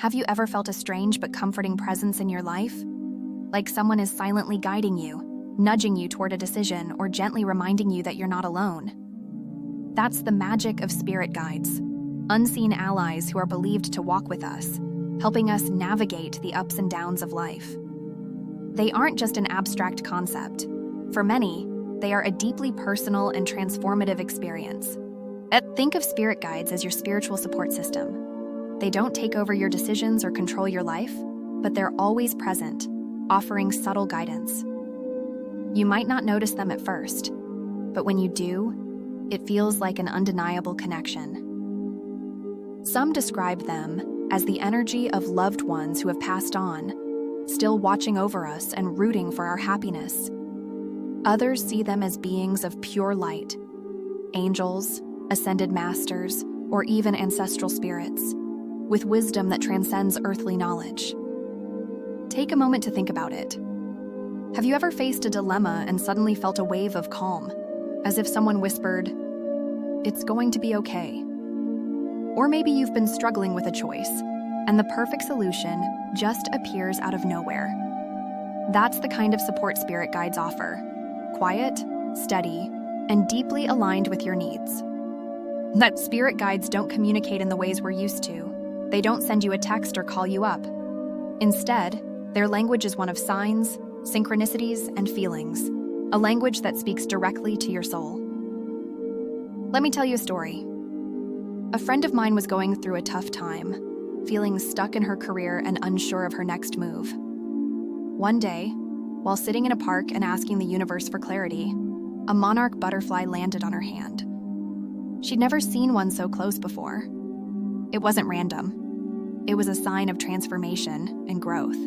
Have you ever felt a strange but comforting presence in your life? Like someone is silently guiding you, nudging you toward a decision, or gently reminding you that you're not alone. That's the magic of spirit guides, unseen allies who are believed to walk with us, helping us navigate the ups and downs of life. They aren't just an abstract concept. For many, they are a deeply personal and transformative experience. Think of spirit guides as your spiritual support system. They don't take over your decisions or control your life, but they're always present, offering subtle guidance. You might not notice them at first, but when you do, it feels like an undeniable connection. Some describe them as the energy of loved ones who have passed on, still watching over us and rooting for our happiness. Others see them as beings of pure light, angels, ascended masters, or even ancestral spirits, with wisdom that transcends earthly knowledge. Take a moment to think about it. Have you ever faced a dilemma and suddenly felt a wave of calm, as if someone whispered, "It's going to be okay"? Or maybe you've been struggling with a choice, and the perfect solution just appears out of nowhere. That's the kind of support spirit guides offer. Quiet, steady, and deeply aligned with your needs. That spirit guides don't communicate in the ways we're used to. They don't send you a text or call you up. Instead, their language is one of signs, synchronicities, and feelings, a language that speaks directly to your soul. Let me tell you a story. A friend of mine was going through a tough time, feeling stuck in her career and unsure of her next move. One day, while sitting in a park and asking the universe for clarity, a monarch butterfly landed on her hand. She'd never seen one so close before. It wasn't random. It was a sign of transformation and growth.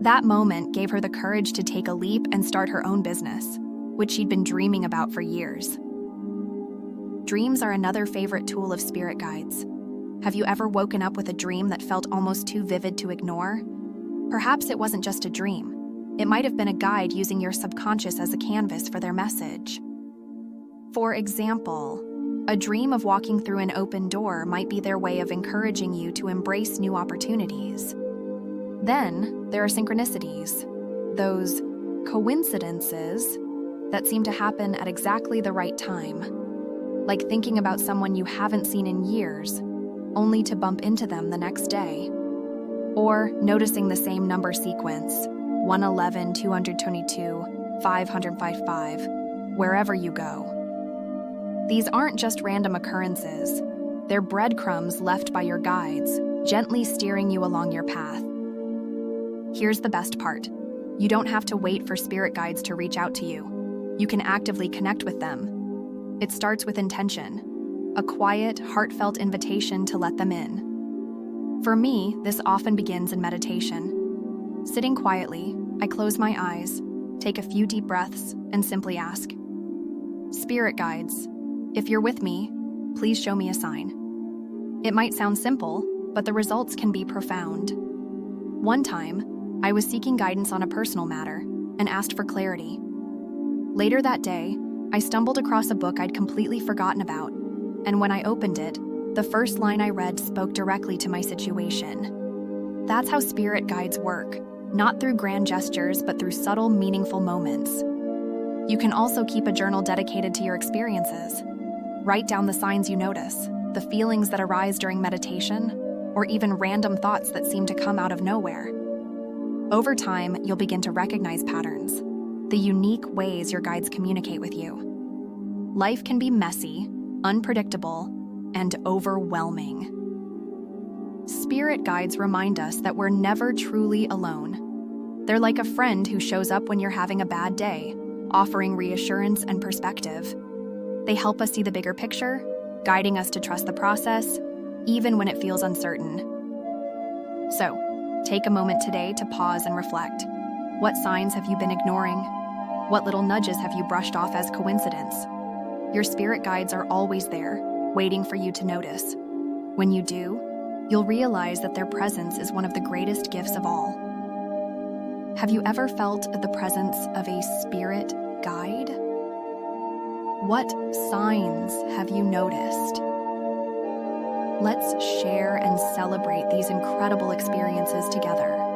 That moment gave her the courage to take a leap and start her own business, which she'd been dreaming about for years. Dreams are another favorite tool of spirit guides. Have you ever woken up with a dream that felt almost too vivid to ignore? Perhaps it wasn't just a dream. It might have been a guide using your subconscious as a canvas for their message. For example, a dream of walking through an open door might be their way of encouraging you to embrace new opportunities. Then, there are synchronicities, those coincidences that seem to happen at exactly the right time, like thinking about someone you haven't seen in years, only to bump into them the next day, or noticing the same number sequence, 111, 222, 555, wherever you go. These aren't just random occurrences. They're breadcrumbs left by your guides, gently steering you along your path. Here's the best part. You don't have to wait for spirit guides to reach out to you. You can actively connect with them. It starts with intention, a quiet, heartfelt invitation to let them in. For me, this often begins in meditation. Sitting quietly, I close my eyes, take a few deep breaths, and simply ask, "Spirit guides, if you're with me, please show me a sign." It might sound simple, but the results can be profound. One time, I was seeking guidance on a personal matter and asked for clarity. Later that day, I stumbled across a book I'd completely forgotten about, and when I opened it, the first line I read spoke directly to my situation. That's how spirit guides work, not through grand gestures, but through subtle, meaningful moments. You can also keep a journal dedicated to your experiences. Write down the signs you notice, the feelings that arise during meditation, or even random thoughts that seem to come out of nowhere. Over time, you'll begin to recognize patterns, the unique ways your guides communicate with you. Life can be messy, unpredictable, and overwhelming. Spirit guides remind us that we're never truly alone. They're like a friend who shows up when you're having a bad day, offering reassurance and perspective. They help us see the bigger picture, guiding us to trust the process, even when it feels uncertain. So, take a moment today to pause and reflect. What signs have you been ignoring? What little nudges have you brushed off as coincidence? Your spirit guides are always there, waiting for you to notice. When you do, you'll realize that their presence is one of the greatest gifts of all. Have you ever felt the presence of a spirit guide? What signs have you noticed? Let's share and celebrate these incredible experiences together.